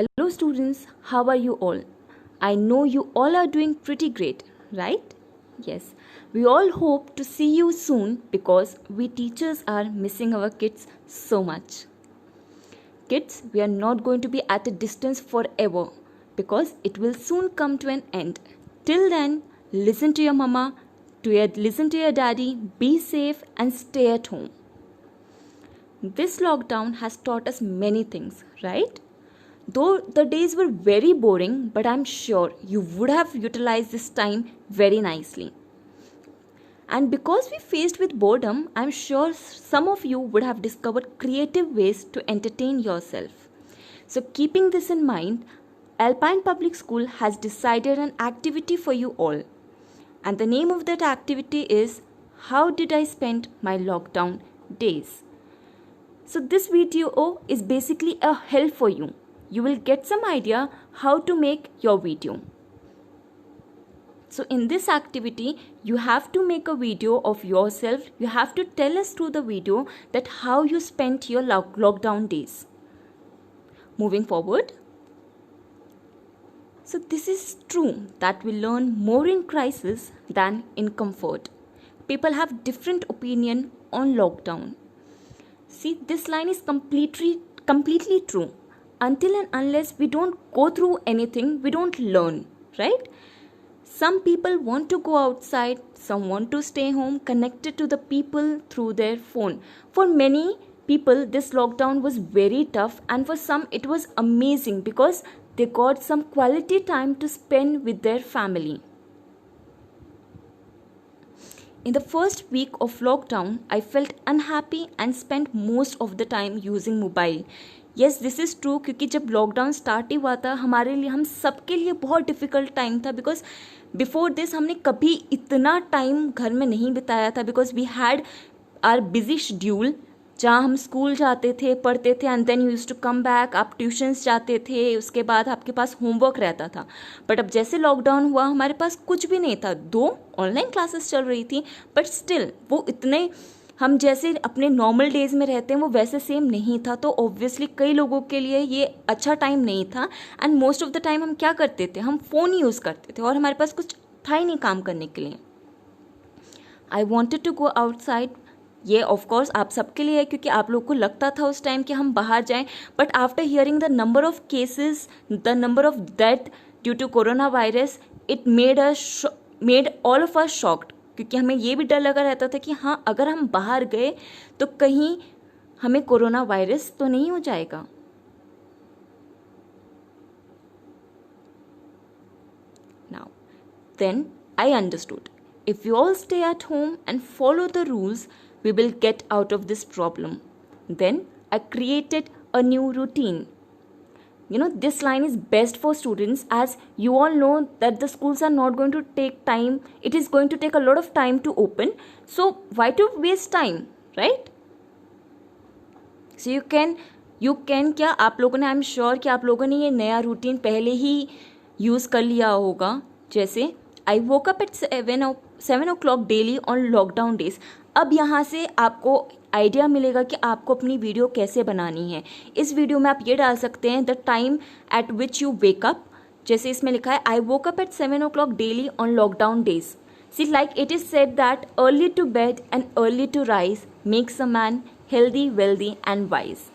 Hello students, how are you all? I know you all are doing pretty great, right? Yes, we all hope to see you soon because we teachers are missing our kids so much. Kids, we are not going to be at a distance forever because it will soon come to an end. Till then, listen to your mama, listen to your daddy, be safe and stay at home. This lockdown has taught us many things, right? Though the days were very boring, but I'm sure you would have utilized this time very nicely. And because we faced with boredom, I'm sure some of you would have discovered creative ways to entertain yourself. So, keeping this in mind, Alpine Public School has decided an activity for you all. And the name of that activity is How Did I Spend My Lockdown Days? So, this video is basically a help for you. You will get some idea how to make your video. So in this activity, you have to make a video of yourself. You have to tell us through the video that how you spent your lockdown days. Moving forward. So this is true that we learn more in crisis than in comfort. People have different opinion on lockdown. See, this line is completely true. Until and unless we don't go through anything, we don't learn, right? Some people want to go outside, some want to stay home, connected to the people through their phone. For many people, this lockdown was very tough, and for some it was amazing because they got some quality time to spend with their family. In the first week of lockdown, I felt unhappy and spent most of the time using mobile. Yes, this is true, क्योंकि जब lockdown start ही हुआ था हमारे लिए, हम सबके लिए बहुत डिफ़िकल्ट टाइम था बिकॉज बिफोर दिस हमने कभी इतना टाइम घर में नहीं बिताया था because we had our busy schedule, जहाँ हम स्कूल जाते थे, पढ़ते थे and then you use to come back, आप ट्यूशन्स जाते थे, उसके बाद आपके पास होमवर्क रहता था. बट अब जैसे लॉकडाउन हुआ हमारे पास कुछ भी नहीं था. 2 ऑनलाइन क्लासेस चल रही थी बट स्टिल वो इतने हम जैसे अपने नॉर्मल डेज में रहते हैं वो वैसे सेम नहीं था. तो ऑब्वियसली कई लोगों के लिए ये अच्छा टाइम नहीं था and most of the time हम क्या करते थे, हम फ़ोन ही यूज़ करते थे और हमारे पास कुछ था ही नहीं काम करने के लिए. I wanted to go outside. ये ऑफकोर्स आप सबके लिए है क्योंकि आप लोग को लगता था उस टाइम कि हम बाहर जाएं, but after hearing the number of cases, the number of death due to corona virus, it made all of us shocked. क्योंकि हमें ये भी डर लगा रहता था कि हाँ अगर हम बाहर गए तो कहीं हमें कोरोना वायरस तो नहीं हो जाएगा. Now then I understood, if we all stay at home and follow the rules, we will get out of this problem. Then I created a new routine. You know, this line is best for students as you all know that the schools are not going to take time. It is going to take a lot of time to open. So why to waste time, right? So you can क्या आप लोगों ने, I am sure कि आप लोगों ने ये नया रूटीन पहले ही यूज़ कर लिया होगा. जैसे I woke up at 7 o'clock daily on lockdown days. अब यहाँ से आपको आइडिया मिलेगा कि आपको अपनी वीडियो कैसे बनानी है. इस वीडियो में आप ये डाल सकते हैं the time at which you wake up. जैसे इसमें लिखा है I woke up at 7 o'clock daily on lockdown days. See like it is said that early to bed and early to rise makes a man healthy, wealthy and wise.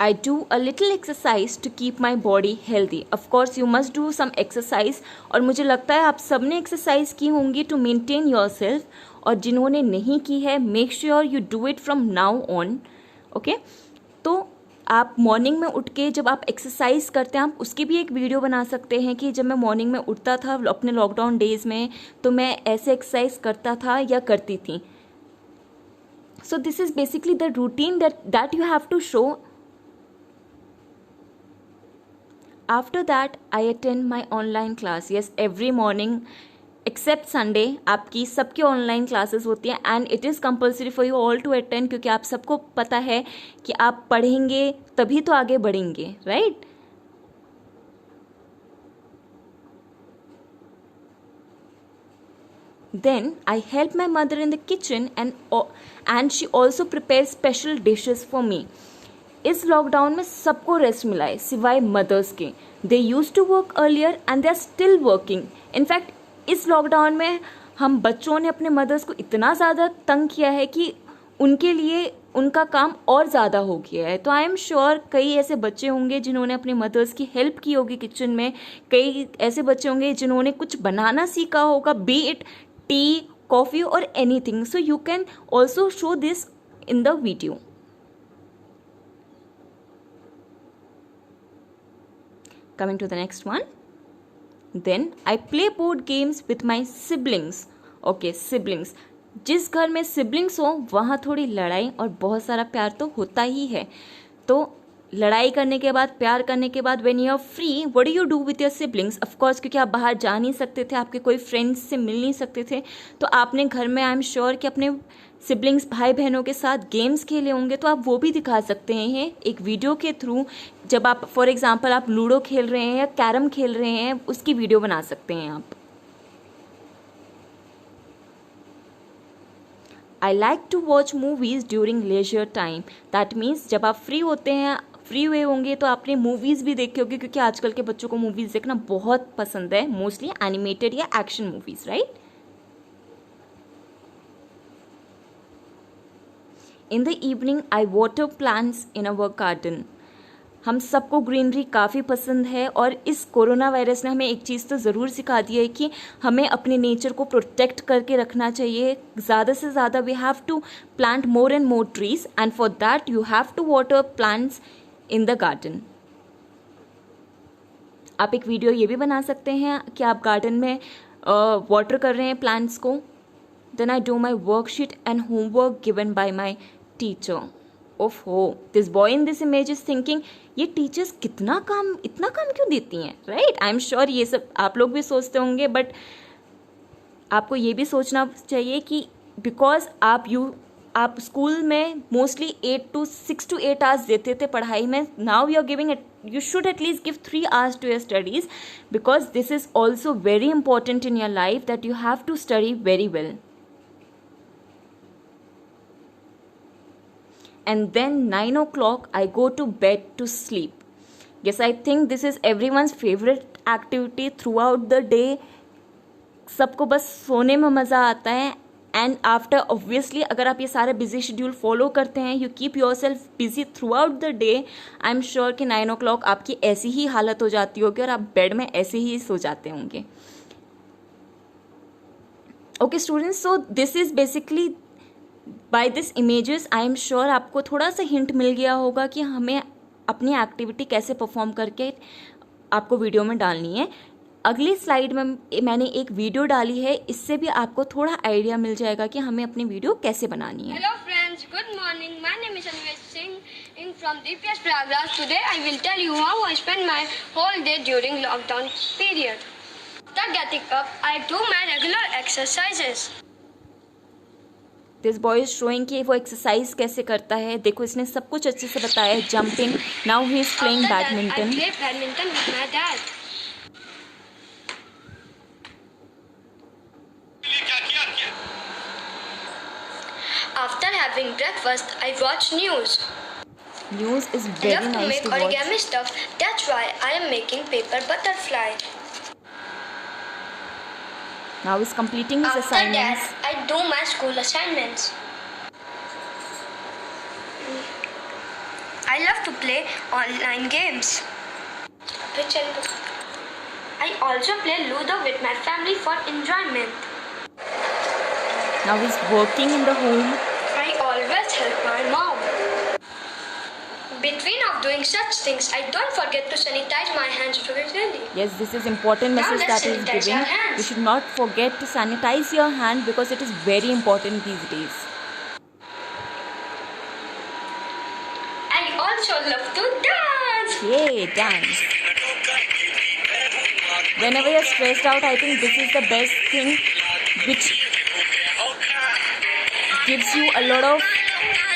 I do a little exercise to keep my body healthy. Of course, you must do some exercise. और मुझे लगता है आप सब ने exercise की होंगी to maintain yourself. और जिन्होंने नहीं की है, make sure you do it from now on. Okay? तो आप मॉर्निंग में उठ के जब आप एक्सरसाइज करते हैं, आप उसकी भी एक वीडियो बना सकते हैं कि जब मैं मॉर्निंग में उठता था अपने लॉकडाउन डेज में तो मैं ऐसे एक्सरसाइज करता था या करती थी. So this is basically the routine that you have to show. After that, I attend my online class. Yes, every morning except Sunday आपकी सबकी ऑनलाइन क्लासेस होती हैं and it is compulsory for you all to attend, क्योंकि आप सबको पता है कि आप पढ़ेंगे तभी तो आगे बढ़ेंगे, right? Then I help my mother in the kitchen and she also prepares special dishes for me. इस लॉकडाउन में सबको रेस्ट मिला है सिवाय मदर्स के. They use to work earlier and they are still working. In fact इस lockdown में हम बच्चों ने अपने मदर्स को इतना ज़्यादा तंग किया है कि उनके लिए उनका काम और ज़्यादा हो गया है. तो आई एम श्योर कई ऐसे बच्चे होंगे जिन्होंने अपने मदर्स की हेल्प की होगी किचन में. कई ऐसे बच्चे होंगे जिन्होंने कुछ बनाना सीखा होगा, बी इट टी, कॉफ़ी और anything. So you can also show this in the video. Coming to the next one. Then I play board games with my siblings. Okay, siblings. जिस घर में siblings हो वहाँ थोड़ी लड़ाई और बहुत सारा प्यार तो होता ही है. तो लड़ाई करने के बाद, प्यार करने के बाद, when you are free, what do you do with your siblings? Of course, क्योंकि आप बाहर जा नहीं सकते थे, आपके कोई फ्रेंड्स से मिल नहीं सकते थे, तो आपने घर में आई एम श्योर कि अपने सिबलिंग्स भाई बहनों के साथ गेम्स खेले होंगे. तो आप वो भी दिखा सकते हैं एक वीडियो के थ्रू. जब आप फॉर एग्जांपल आप लूडो खेल रहे हैं या कैरम खेल रहे हैं, उसकी वीडियो बना सकते हैं आप. I like to watch movies during leisure time. That means जब आप फ्री होते हैं, फ्री हुए होंगे तो आपने मूवीज़ भी देखे होंगे, क्योंकि आजकल के बच्चों को मूवीज़ देखना बहुत पसंद है, मोस्टली एनिमेटेड या action movies, right. In the evening I water plants in our garden. हम सबको ग्रीनरी काफ़ी पसंद है और इस कोरोना वायरस ने हमें एक चीज़ तो ज़रूर सिखा दी है कि हमें अपने नेचर को प्रोटेक्ट करके रखना चाहिए. ज़्यादा से ज़्यादा we have to plant more and more trees and for that you have to water plants in the garden. आप एक वीडियो ये भी बना सकते हैं कि आप गार्डन में वाटर कर रहे हैं प्लांट्स को. Then I do my worksheet and homework given by my teacher. ओफो, this boy in this image is thinking ये टीचर्स इतना काम क्यों देती हैं, राइट. आई एम श्योर ये सब आप लोग भी सोचते होंगे, बट आपको ये भी सोचना चाहिए कि बिकॉज आप स्कूल में मोस्टली 6 to 8 आवर्स देते थे पढ़ाई में. Now you are giving it, you should at least give 3 hours to your studies, because this is also very important in your life that you have to study very well. And then 9 o'clock I go to bed to sleep. Yes, I think this is everyone's favorite activity throughout the day. सबको बस सोने में मज़ा आता है. And after obviously अगर आप ये सारे बिजी शेड्यूल फॉलो करते हैं, you keep your self busy through out the day, I am sure कि 9 o'clock आपकी ऐसी ही हालत हो जाती होगी और आप बेड में ऐसे ही सो जाते होंगे. Okay students, so this is basically by this images I am sure आपको थोड़ा सा हिंट मिल गया होगा कि हमें अपनी एक्टिविटी कैसे परफॉर्म करके आपको वीडियो में डालनी है. अगली स्लाइड में मैंने एक वीडियो डाली है, इससे भी आपको थोड़ा आइडिया मिल जाएगा कि हमें अपनी वीडियो कैसे बनानी है. Hello friends, good morning. My name is Anvesh Singh from DPS Prayagraj. Today I will tell you how I spend my whole day during lockdown period. After getting up I do my regular exercises. This boy is showing कि वो exercise कैसे करता है. देखो इसने सब कुछ अच्छे से बताया है. Jumping, now he is playing badminton. I play badminton with my dad. After having breakfast, I watch news. News is I very love to nice make to watch. origami stuff. That's why I am making paper butterfly. Now he's completing his After assignments. that, I do my school assignments. I love to play online games. I also play Ludo with my family for enjoyment. Now he's working in the home. I always help my mom. Between of doing such things, I don't forget to sanitize my hands regularly. Yes, this is important Now message let's that he is sanitize giving. our hands. You should not forget to sanitize your hand because it is very important these days. I also love to dance. Yay, dance. Whenever you're stressed out, I think this is the best thing which gives you a lot of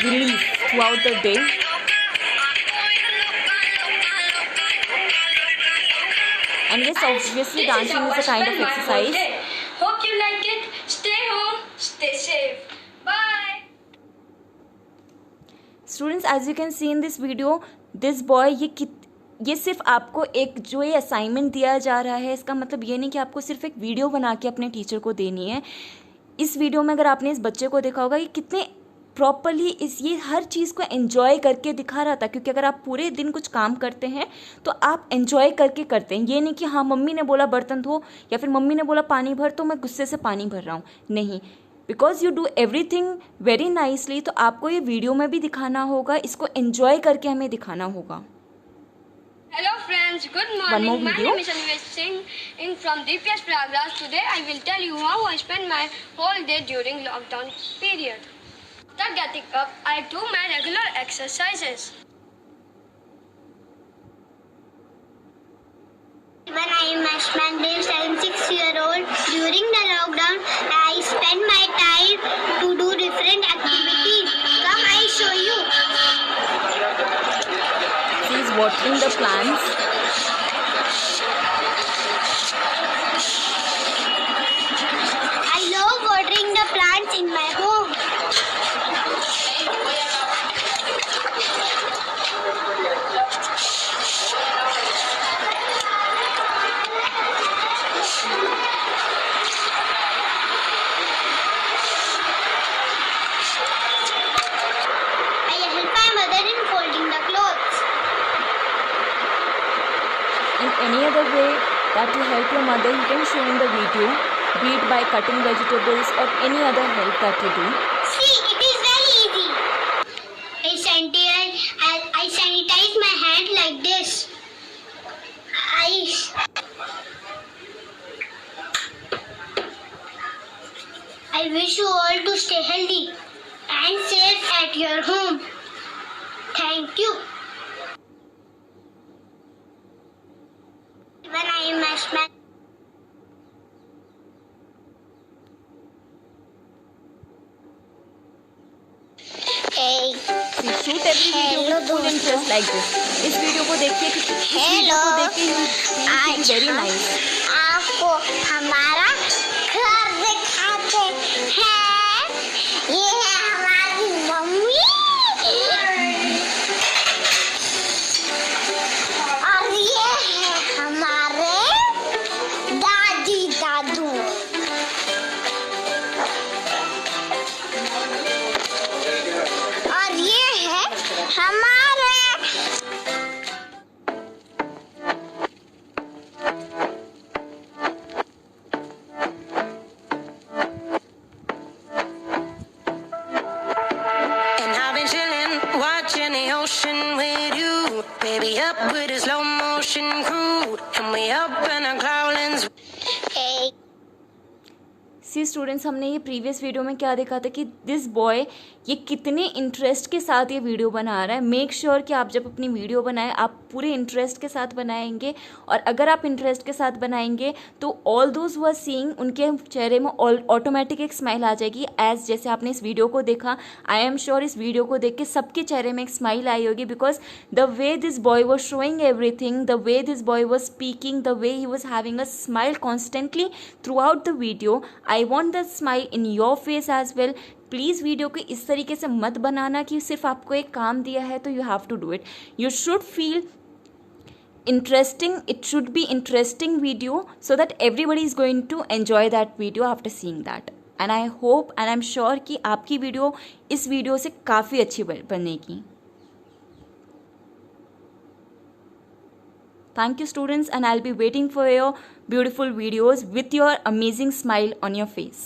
relief throughout the day. And yes, obviously dancing is a kind of exercise. Hope you like it. Stay stay safe. Bye. Students, as you can see in this video, this boy ये सिर्फ आपको एक जो ये assignment दिया जा रहा है, इसका मतलब ये नहीं कि आपको सिर्फ एक वीडियो बना के अपने टीचर को देनी है. इस वीडियो में अगर आपने इस बच्चे को देखा होगा, ये कितने प्रॉपरली ये हर चीज़ को एंजॉय करके दिखा रहा था. क्योंकि अगर आप पूरे दिन कुछ काम करते हैं तो आप एंजॉय करके करते हैं. ये नहीं कि हाँ मम्मी ने बोला बर्तन धो या फिर मम्मी ने बोला पानी भर तो मैं गुस्से से पानी भर रहा हूँ. नहीं, because you do everything very nicely. तो आपको ये वीडियो में भी दिखाना होगा, इसको एंजॉय करके हमें दिखाना होगा. Hello friends, good One more morning. My video. name is Anvesh Singh from DPS Prayagraj. Today I will tell you how I spent my whole day during lockdown period. After getting up, I do my regular exercises. When I am Ashmandev, I am 6-year-old. During the lockdown, I spend my time to do different activities. Come, I show you. She is watering the plants. I love watering the plants in my home. I help my mother in folding the clothes. In any other way that you help your mother, you can show in the video, be it by cutting vegetables or any other help that you do. See, it is very easy. I sanitize my hand like this. I wish you all to stay healthy and safe at your home. Thank you. When I am Ashman. Hey. See, shoot every video with full interest like this. इस video को देखिए कि इस video को देख के you feel very nice. आपको हमारा घर दिखाते हैं. ये है हमारी मम्मी और ये है हमारे दादी दादू. और ये है हमारे And I've been chillin', watching the ocean with you. Baby, up with a slow motion crew. And we up in our cloudlands. Hey. See students, हमने ये प्रीवियस वीडियो में क्या देखा था कि दिस बॉय ये कितने इंटरेस्ट के साथ ये वीडियो बना रहा है. मेक श्योर कि आप जब अपनी वीडियो बनाएं आप पूरे इंटरेस्ट के साथ बनाएंगे. और अगर आप इंटरेस्ट के साथ बनाएंगे तो all those who are seeing, उनके चेहरे में ऑटोमेटिक एक स्माइल आ जाएगी. एज जैसे आपने इस वीडियो को देखा, आई एम श्योर इस वीडियो को देख के सबके चेहरे में एक स्माइल आई होगी. Because the way this boy was showing everything, the way this boy was speaking, the way he was having a smile constantly throughout the video. I want the smile in your face as well. Please video को इस तरीके से मत बनाना कि सिर्फ आपको एक काम दिया है तो you have to do it. You should feel interesting. It should be interesting video so that everybody is going to enjoy that video after seeing that. And I hope and I'm sure कि आपकी video इस video से काफ़ी अच्छी बनेगी. Thank you students, and I'll be waiting for your beautiful videos with your amazing smile on your face.